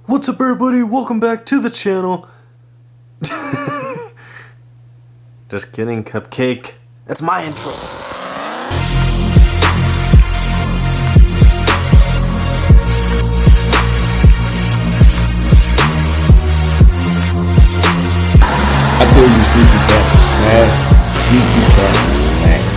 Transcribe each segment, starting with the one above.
What's up, everybody? Welcome back to the channel. Just kidding, Cupcake. That's my intro. I told you Sneaky Cat was smash. Sneaky Cat was smash.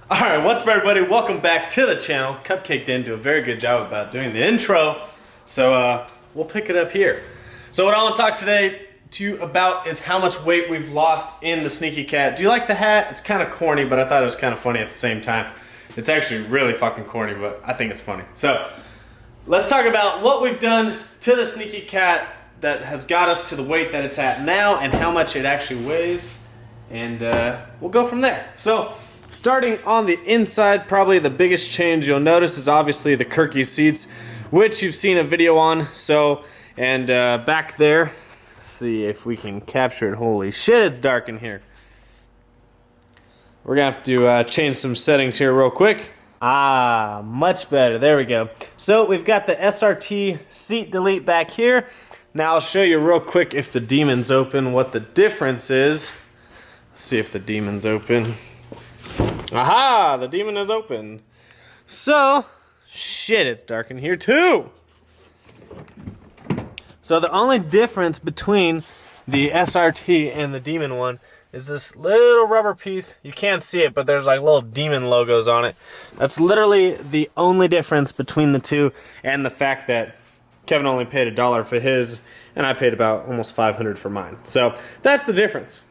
Alright, what's up, everybody? Welcome back to the channel. Cupcake didn't do a very good job about doing the intro, so we'll pick it up here. So what I want to talk today to you about is how much weight we've lost in the Sneaky Cat. Do you like the hat? It's kind of corny, but I thought it was kind of funny at the same time. It's actually really fucking corny, but I think it's funny. So let's talk about what we've done to the Sneaky Cat that has got us to the weight that it's at now and how much it actually weighs, and we'll go from there. So starting on the inside, probably the biggest change you'll notice is obviously the Kirky seats, which you've seen a video on. So, and back there, let's see if we can capture it. Holy shit, it's dark in here. We're gonna have to change some settings here real quick. Ah, much better. There we go. So we've got the SRT seat delete back here. Now I'll show you real quick if the demon's open, what the difference is. Let's see if the demon's open. Aha! The demon is open. So, shit, it's dark in here too. So the only difference between the SRT and the demon one is this little rubber piece. You can't see it, but there's like little demon logos on it. That's literally the only difference between the two, and the fact that Kevin only paid $1 for his, and I paid about almost $500 for mine. So that's the difference.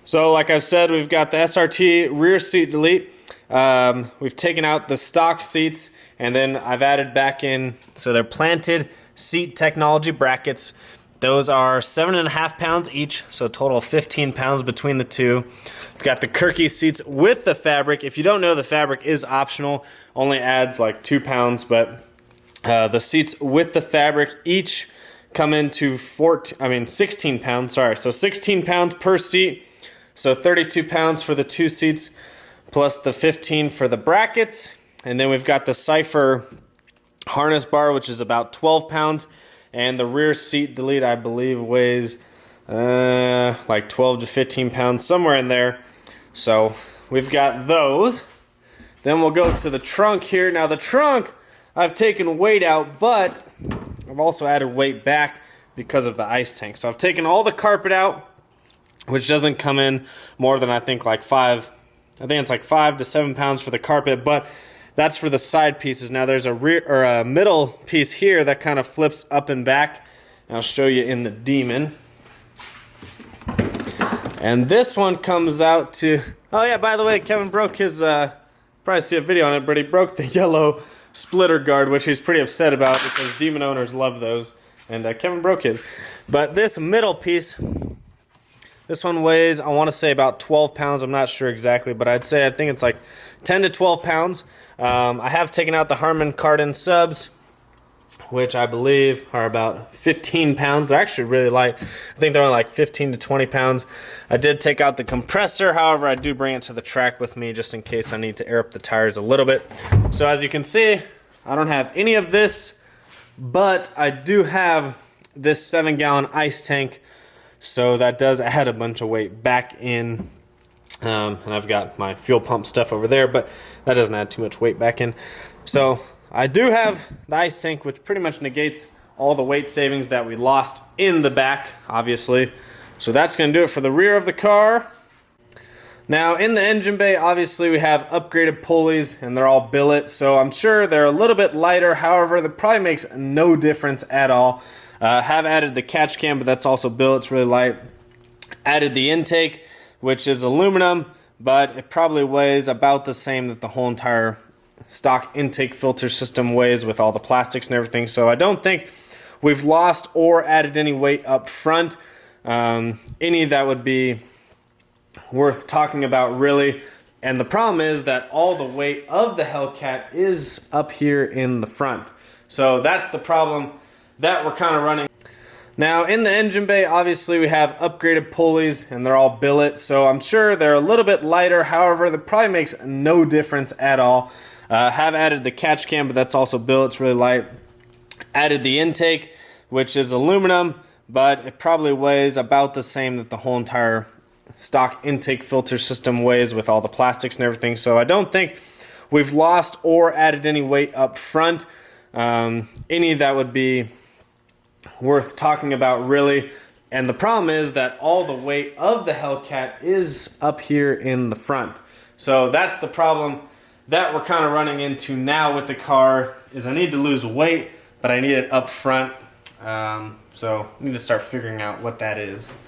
So like I've said, we've got the SRT rear seat delete. We've taken out the stock seats, and then I've added back in, so they're planted seat technology brackets. Those are 7.5 pounds each, so a total of 15 pounds between the two. We've got the Kirky seats with the fabric. If you don't know, the fabric is optional, only adds like 2 pounds, but the seats with the fabric each come into 16 pounds, sorry. So 16 pounds per seat. So 32 pounds for the two seats, plus the 15 for the brackets. And then we've got the Cypher harness bar, which is about 12 pounds. And the rear seat delete, I believe, weighs like 12 to 15 pounds, somewhere in there. So we've got those. Then we'll go to the trunk here. Now the trunk, I've taken weight out, but I've also added weight back because of the ice tank. So I've taken all the carpet out, which doesn't come in more than I think it's like 5 to 7 pounds for the carpet, but that's for the side pieces. Now there's a rear or a middle piece here that kind of flips up and back. I'll show you in the demon. And this one comes out to, oh yeah, by the way, Kevin broke his, probably see a video on it, but he broke the yellow splitter guard, which he's pretty upset about because demon owners love those, and Kevin broke his. But this middle piece, this one weighs, I want to say about 12 pounds. I'm not sure exactly, but I think it's like 10 to 12 pounds. I have taken out the Harman Kardon subs, which I believe are about 15 pounds. They're actually really light. I think they're only like 15 to 20 pounds. I did take out the compressor. However, I do bring it to the track with me just in case I need to air up the tires a little bit. So as you can see, I don't have any of this, but I do have this 7-gallon ice tank. So that does add a bunch of weight back in, and I've got my fuel pump stuff over there, but that doesn't add too much weight back in. So I do have the ice tank, which pretty much negates all the weight savings that we lost in the back, obviously. So that's going to do it for the rear of the car. Now in the engine bay, obviously we have upgraded pulleys, and they're all billet, so I'm sure they're a little bit lighter. However, that probably makes no difference at all. Have added the catch cam, but that's also billet, it's really light. Added the intake, which is aluminum, but it probably weighs about the same that the whole entire stock intake filter system weighs with all the plastics and everything. So I don't think we've lost or added any weight up front. Any that would be worth talking about, really. And the problem is that all the weight of the Hellcat is up here in the front. So that's the problem that we're kind of running. Now in the engine bay, obviously we have upgraded pulleys and they're all billet, so I'm sure they're a little bit lighter. However, that probably makes no difference at all. Have added the catch cam, but that's also billet, it's really light. Added the intake, which is aluminum, but it probably weighs about the same that the whole entire stock intake filter system weighs with all the plastics and everything. So I don't think we've lost or added any weight up front. Any that would be worth talking about, really. And the problem is that all the weight of the Hellcat is up here in the front. So that's the problem that we're kind of running into now with the car, is I need to lose weight, but I need it up front. So I need to start figuring out what that is.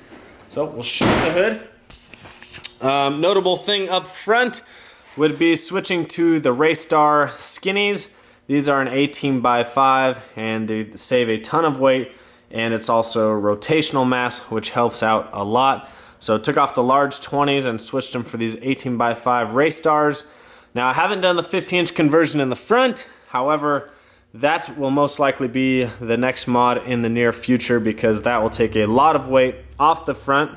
So we'll shoot the hood. Notable thing up front would be switching to the Raystar Skinnies. These are an 18x5 and they save a ton of weight, and it's also rotational mass, which helps out a lot. So took off the large 20s and switched them for these 18x5 Raystars. Now I haven't done the 50-inch conversion in the front, however, that will most likely be the next mod in the near future because that will take a lot of weight off the front.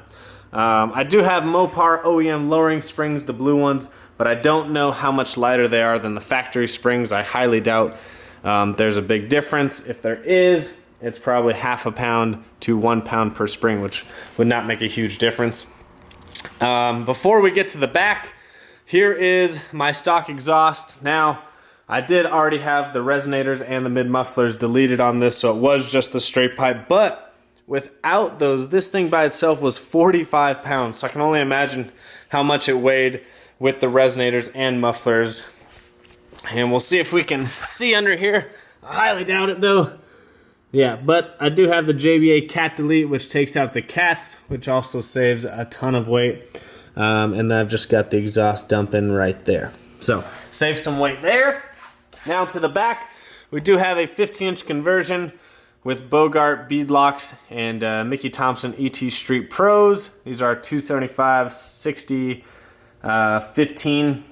I do have Mopar OEM lowering springs, the blue ones, but I don't know how much lighter they are than the factory springs. I highly doubt there's a big difference. If there is, it's probably half a pound to 1 pound per spring, which would not make a huge difference. Before we get to the back, here is my stock exhaust. Now, I did already have the resonators and the mid-mufflers deleted on this, so it was just the straight pipe, but without those, this thing by itself was 45 pounds, so I can only imagine how much it weighed with the resonators and mufflers. And we'll see if we can see under here. I highly doubt it though. Yeah, but I do have the JBA cat delete, which takes out the cats, which also saves a ton of weight. And I've just got the exhaust dump in right there. So, save some weight there. Now to the back, we do have a 15-inch conversion with Bogart beadlocks and Mickey Thompson ET Street Pros. These are 275, 60, 15.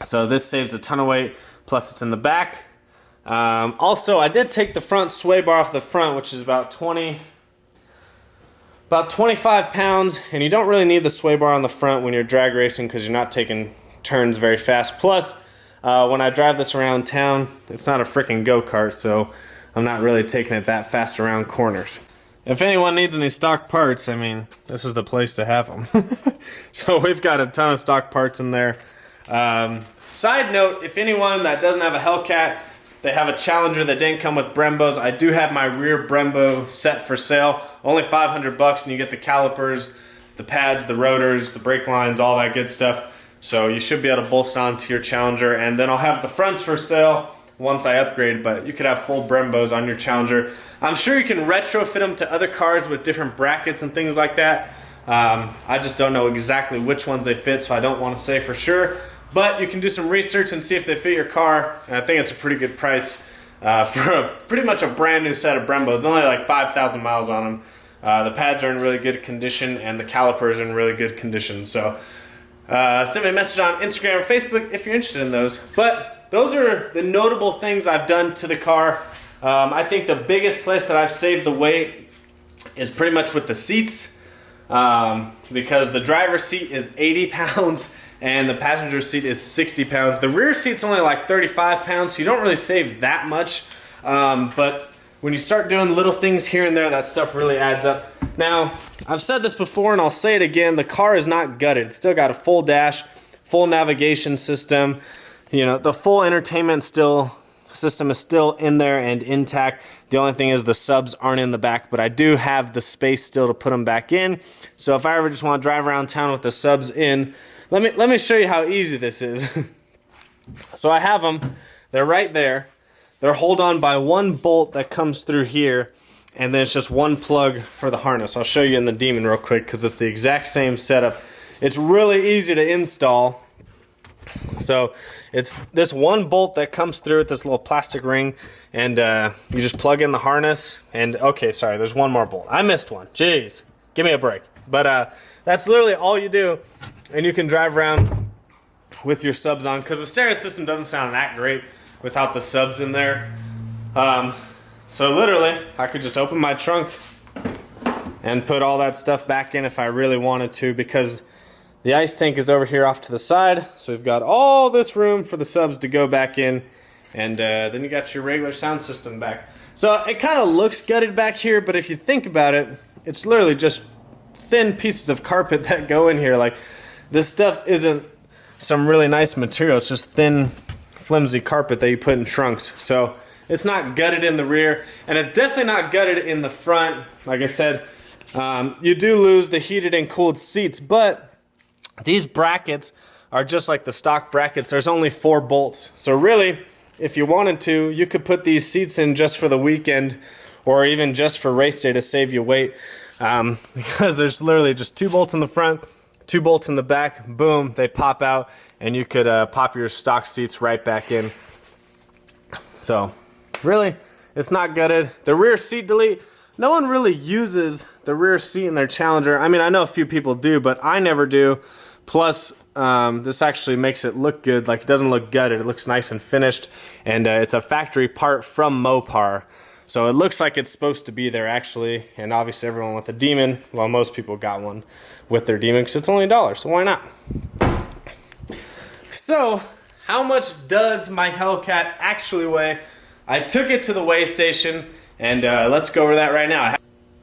So this saves a ton of weight, plus it's in the back. Also, I did take the front sway bar off the front, which is about 25 pounds, and you don't really need the sway bar on the front when you're drag racing because you're not taking turns very fast. Plus, when I drive this around town, it's not a freaking go-kart, so I'm not really taking it that fast around corners. If anyone needs any stock parts, I mean, this is the place to have them. So we've got a ton of stock parts in there. Side note, if anyone that doesn't have a Hellcat, they have a Challenger that didn't come with Brembos, I do have my rear Brembo set for sale. Only $500 and you get the calipers, the pads, the rotors, the brake lines, all that good stuff. So you should be able to bolt onto your Challenger, and then I'll have the fronts for sale once I upgrade, but you could have full Brembos on your Challenger. I'm sure you can retrofit them to other cars with different brackets and things like that. I just don't know exactly which ones they fit, so I don't want to say for sure. But you can do some research and see if they fit your car. And I think it's a pretty good price for pretty much a brand new set of Brembos. Only like 5,000 miles on them. The pads are in really good condition and the calipers are in really good condition. So send me a message on Instagram or Facebook if you're interested in those. But those are the notable things I've done to the car. I think the biggest place that I've saved the weight is pretty much with the seats, because the driver's seat is 80 pounds and the passenger seat is 60 pounds. The rear seat's only like 35 pounds, so you don't really save that much. But when you start doing little things here and there, that stuff really adds up. Now, I've said this before and I'll say it again, the car is not gutted. It's still got a full dash, full navigation system. You know, the full entertainment system is still in there and intact. The only thing is the subs aren't in the back, but I do have the space still to put them back in. So if I ever just want to drive around town with the subs in, let me show you how easy this is. So I have them, they're right there. They're held on by one bolt that comes through here, and then it's just one plug for the harness. I'll show you in the Demon real quick because it's the exact same setup. It's really easy to install. So it's this one bolt that comes through with this little plastic ring, and you just plug in the harness, and okay, sorry, there's one more bolt. I missed one. Jeez, give me a break. But that's literally all you do, and you can drive around with your subs on, because the stereo system doesn't sound that great without the subs in there. So literally, I could just open my trunk, and put all that stuff back in if I really wanted to, because the ice tank is over here off to the side. So we've got all this room for the subs to go back in, and then you got your regular sound system back. So it kind of looks gutted back here, but if you think about it, it's literally just thin pieces of carpet that go in here. Like, this stuff isn't some really nice material. It's just thin, flimsy carpet that you put in trunks. So it's not gutted in the rear, and it's definitely not gutted in the front. Like I said, you do lose the heated and cooled seats, but these brackets are just like the stock brackets. There's only 4 bolts. So really, if you wanted to, you could put these seats in just for the weekend, or even just for race day to save you weight, because there's literally just 2 bolts in the front, 2 bolts in the back. Boom, they pop out, and you could pop your stock seats right back in. So really, it's not gutted. The rear seat delete, no one really uses the rear seat in their Challenger. I mean, I know a few people do, but I never do. Plus, this actually makes it look good. Like, it doesn't look gutted. It looks nice and finished, and it's a factory part from Mopar. So it looks like it's supposed to be there, actually. And obviously everyone with a Demon, well, most people got one with their Demon because it's only $1, so why not? So, how much does my Hellcat actually weigh? I took it to the weigh station, and let's go over that right now.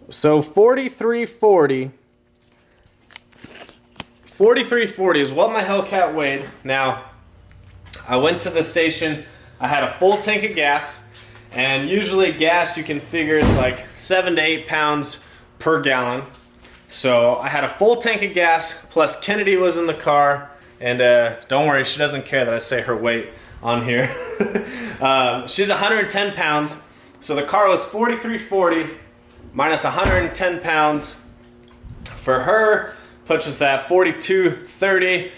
So 4340 is what my Hellcat weighed. Now, I went to the station, I had a full tank of gas, and usually gas, you can figure it's like 7 to 8 pounds per gallon. So I had a full tank of gas, plus Kennedy was in the car, and don't worry, she doesn't care that I say her weight on here. She's 110 pounds, so the car was 4340 minus 110 pounds. For her, puts us at 4230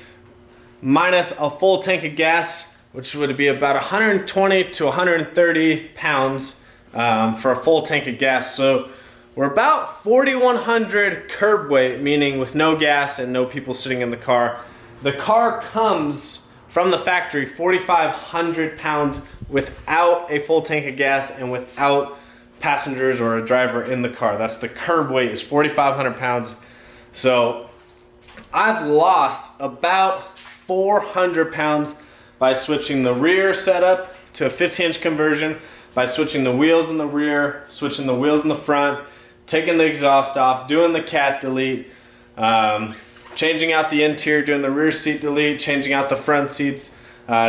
minus a full tank of gas, which would be about 120 to 130 pounds for a full tank of gas. So we're about 4,100 curb weight, meaning with no gas and no people sitting in the car. The car comes from the factory 4,500 pounds without a full tank of gas and without passengers or a driver in the car. That's the curb weight, is 4,500 pounds. So I've lost about 400 pounds by switching the rear setup to a 15-inch conversion, by switching the wheels in the rear, switching the wheels in the front, taking the exhaust off, doing the cat delete, changing out the interior, doing the rear seat delete, changing out the front seats,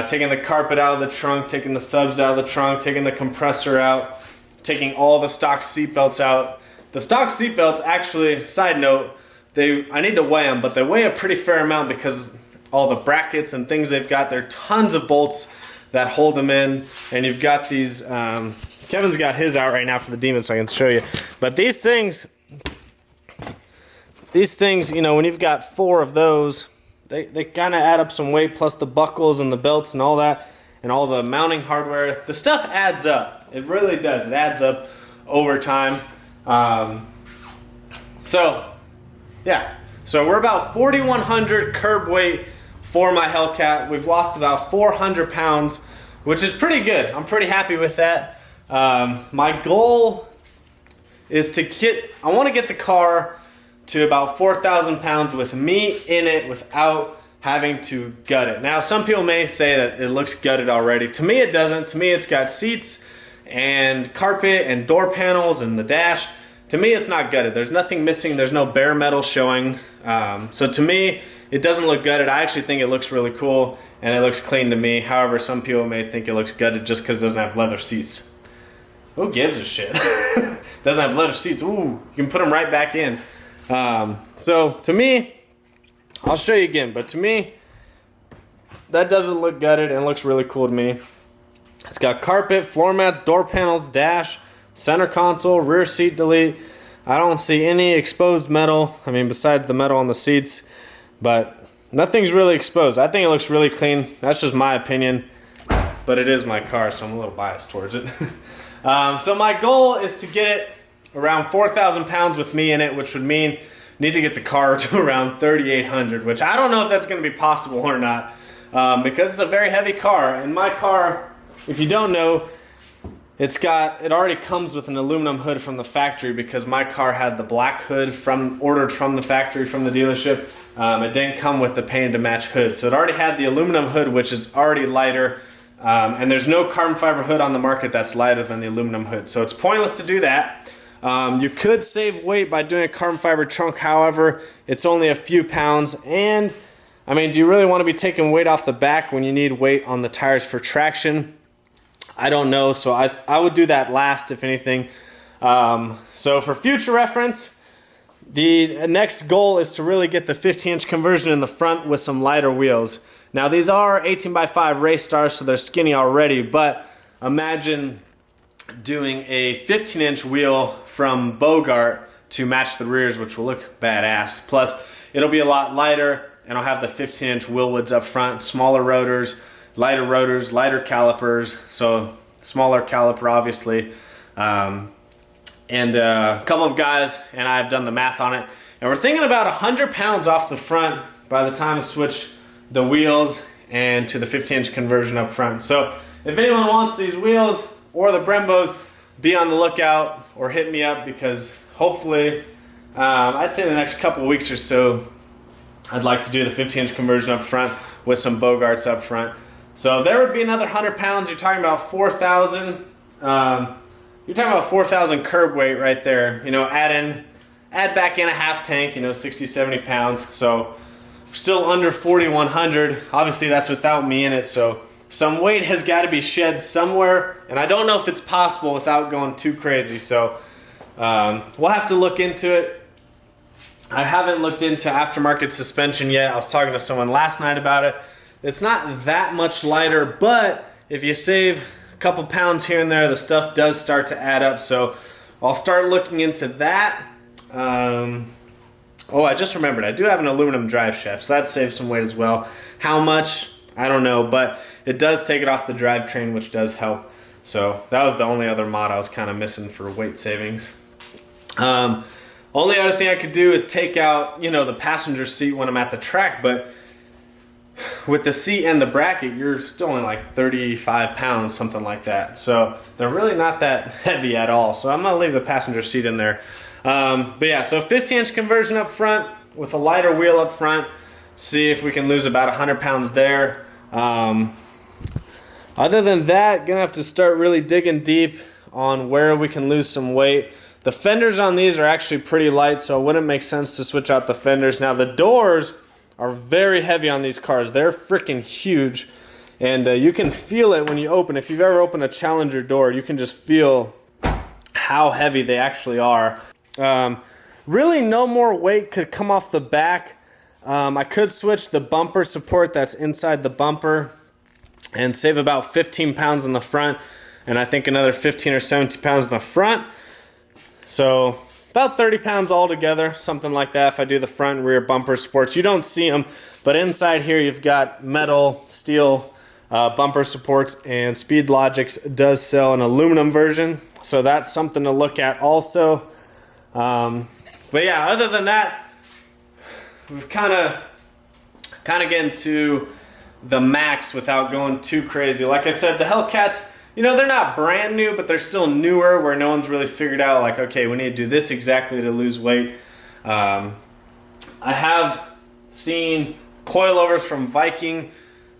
taking the carpet out of the trunk, taking the subs out of the trunk, taking the compressor out, taking all the stock seat belts out. The stock seat belts, actually, side note, I need to weigh them, but they weigh a pretty fair amount because all the brackets and things they've got. There are tons of bolts that hold them in, and you've got these, Kevin's got his out right now for the Demon, so I can show you. But these things, you know, when you've got 4 of those, they kind of add up some weight, plus the buckles and the belts and all that, and all the mounting hardware. The stuff adds up. It really does. It adds up over time. So, yeah. So we're about 4,100 curb weight for my Hellcat. We've lost about 400 pounds, which is pretty good. I'm pretty happy with that. My goal is I want to get the car to about 4,000 pounds with me in it without having to gut it. Now, some people may say that it looks gutted already. To me, it doesn't. To me, it's got seats and carpet and door panels and the dash. To me, it's not gutted. There's nothing missing. There's no bare metal showing. So to me, it doesn't look gutted. I actually think it looks really cool, and it looks clean to me. However, some people may think it looks gutted just because it doesn't have leather seats. Who gives a shit? Doesn't have leather seats. Ooh, you can put them right back in. So to me, I'll show you again, but to me, that doesn't look gutted and looks really cool to me. It's got carpet, floor mats, door panels, dash, center console, rear seat delete. I don't see any exposed metal. I mean, besides the metal on the seats, but nothing's really exposed. I think it looks really clean. That's just my opinion, but it is my car, so I'm a little biased towards it. So my goal is to get it around 4,000 pounds with me in it, which would mean need to get the car to around 3,800, which I don't know if that's going to be possible or not, because it's a very heavy car. And my car, if you don't know, it already comes with an aluminum hood from the factory because my car had the black hood ordered from the factory, from the dealership. It didn't come with the painted to match hood. So it already had the aluminum hood, which is already lighter. And there's no carbon fiber hood on the market that's lighter than the aluminum hood. So it's pointless to do that. You could save weight by doing a carbon fiber trunk. However, it's only a few pounds. And I mean, do you really want to be taking weight off the back when you need weight on the tires for traction? I don't know, so I would do that last, if anything. So for future reference, the next goal is to really get the 15-inch conversion in the front with some lighter wheels. Now these are 18x5 race stars, so they're skinny already, but imagine doing a 15-inch wheel from Bogart to match the rears, which will look badass. Plus, it'll be a lot lighter, and I'll have the 15-inch wheel woods up front, smaller rotors, lighter calipers, so smaller caliper obviously, and a couple of guys and I have done the math on it, and we're thinking about 100 pounds off the front by the time I switch the wheels and to the 15-inch conversion up front. So if anyone wants these wheels or the Brembos, be on the lookout or hit me up, because hopefully I'd say in the next couple of weeks or so I'd like to do the 15-inch conversion up front with some Bogarts up front. So there would be another 100 pounds. You're talking about 4,000. You're talking about 4,000 curb weight right there. You know, add back in a half tank. You know, 60, 70 pounds. So still under 4,100. Obviously, that's without me in it. So some weight has got to be shed somewhere, and I don't know if it's possible without going too crazy. So we'll have to look into it. I haven't looked into aftermarket suspension yet. I was talking to someone last night about it. It's not that much lighter, but if you save a couple pounds here and there, the stuff does start to add up. So I'll start looking into that. Oh, I just remembered, I do have an aluminum drive shaft, so that saves some weight as well. How much? I don't know, but it does take it off the drivetrain, which does help. So that was the only other mod I was kind of missing for weight savings. Only other thing I could do is take out, you know, the passenger seat when I'm at the track, but with the seat and the bracket, you're still only like 35 pounds, something like that. So they're really not that heavy at all. So I'm gonna leave the passenger seat in there. But yeah, so 15-inch conversion up front with a lighter wheel up front. See if we can lose about 100 pounds there. Other than that, gonna have to start really digging deep on where we can lose some weight. The fenders on these are actually pretty light, so it wouldn't make sense to switch out the fenders. Now the doors are very heavy on these cars. They're freaking huge, and you can feel it when you open. If you've ever opened a Challenger door, you can just feel how heavy they actually are. Really no more weight could come off the back. I could switch the bumper support that's inside the bumper and save about 15 pounds in the front, and I think another 15 or 17 pounds in the front. So about 30 pounds altogether, something like that, if I do the front and rear bumper supports. You don't see them, but inside here you've got metal, steel bumper supports, and Speed Logics does sell an aluminum version, so that's something to look at also. But yeah, other than that, we've kind of getting to the max without going too crazy. Like I said, the Hellcats, you know, they're not brand new, but they're still newer, where no one's really figured out, like, okay, we need to do this exactly to lose weight. I have seen coilovers from Viking.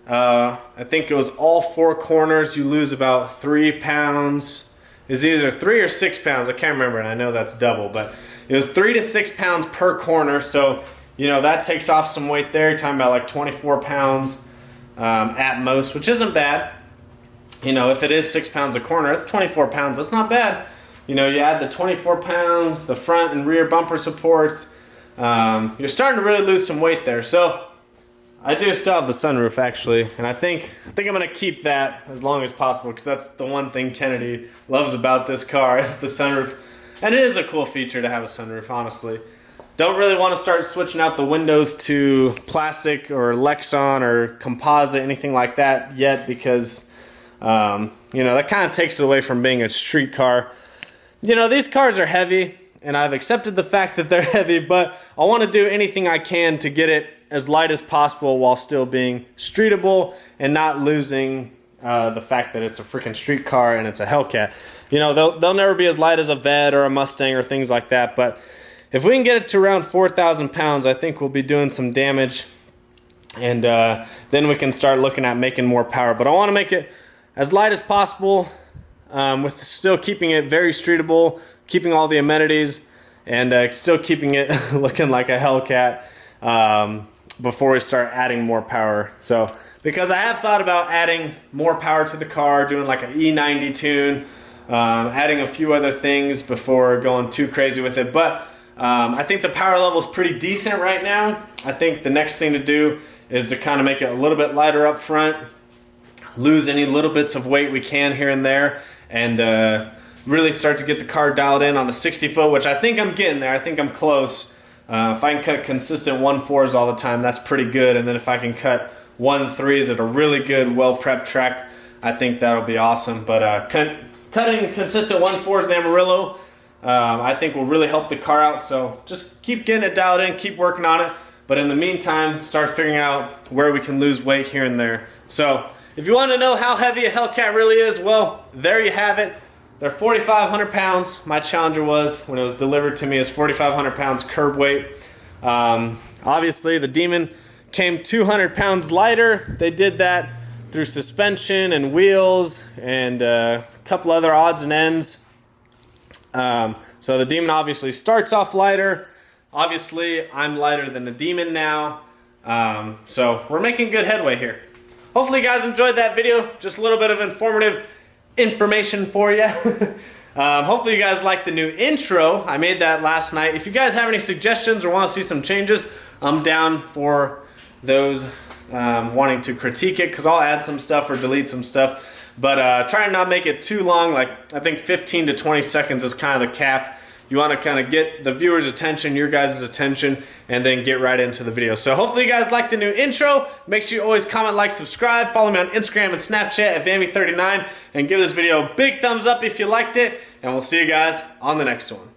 I think it was all four corners. You lose about 3 pounds. It's either 3 or 6 pounds. I can't remember, and I know that's double, but it was 3 to 6 pounds per corner. So, you know, that takes off some weight there. You're talking about like 24 pounds at most, which isn't bad. You know, if it is 6 pounds a corner, that's 24 pounds. That's not bad. You know, you add the 24 pounds, the front and rear bumper supports. You're starting to really lose some weight there. So I do still have the sunroof, actually, and I think I'm going to keep that as long as possible, because that's the one thing Kennedy loves about this car is the sunroof. And it is a cool feature to have a sunroof, honestly. Don't really want to start switching out the windows to plastic or Lexan or composite, anything like that yet, because you know, that kind of takes it away from being a street car. You know, these cars are heavy, and I've accepted the fact that they're heavy, but I want to do anything I can to get it as light as possible while still being streetable and not losing the fact that it's a freaking street car and it's a Hellcat. You know, they'll never be as light as a Vet or a Mustang or things like that, but if we can get it to around 4,000 pounds, I think we'll be doing some damage, and then we can start looking at making more power. But I want to make it as light as possible, with still keeping it very streetable, keeping all the amenities, and still keeping it looking like a Hellcat before we start adding more power. So, because I have thought about adding more power to the car, doing like an E90 tune, adding a few other things before going too crazy with it. But I think the power level is pretty decent right now. I think the next thing to do is to kind of make it a little bit lighter up front, lose any little bits of weight we can here and there, and really start to get the car dialed in on the 60 foot, which I think I'm getting there. I think I'm close. If I can cut consistent 1.4s all the time, that's pretty good. And then if I can cut 1.3s at a really good, well-prepped track, I think that'll be awesome. But cutting consistent 1.4s in Amarillo, I think will really help the car out. So just keep getting it dialed in, keep working on it. But in the meantime, start figuring out where we can lose weight here and there. So if you want to know how heavy a Hellcat really is, well, there you have it. They're 4,500 pounds. My Challenger was, when it was delivered to me, is 4,500 pounds curb weight. Obviously, the Demon came 200 pounds lighter. They did that through suspension and wheels and a couple other odds and ends. So the Demon obviously starts off lighter. Obviously, I'm lighter than the Demon now. So we're making good headway here. Hopefully you guys enjoyed that video. Just a little bit of informative information for you. Hopefully you guys like the new intro. I made that last night. If you guys have any suggestions or want to see some changes, I'm down for those, wanting to critique it, because I'll add some stuff or delete some stuff. But try and not make it too long. Like, I think 15 to 20 seconds is kind of the cap. You want to kind of get the viewer's attention, your guys' attention, and then get right into the video. So hopefully you guys like the new intro. Make sure you always comment, like, subscribe. Follow me on Instagram and Snapchat at Vammy39. And give this video a big thumbs up if you liked it. And we'll see you guys on the next one.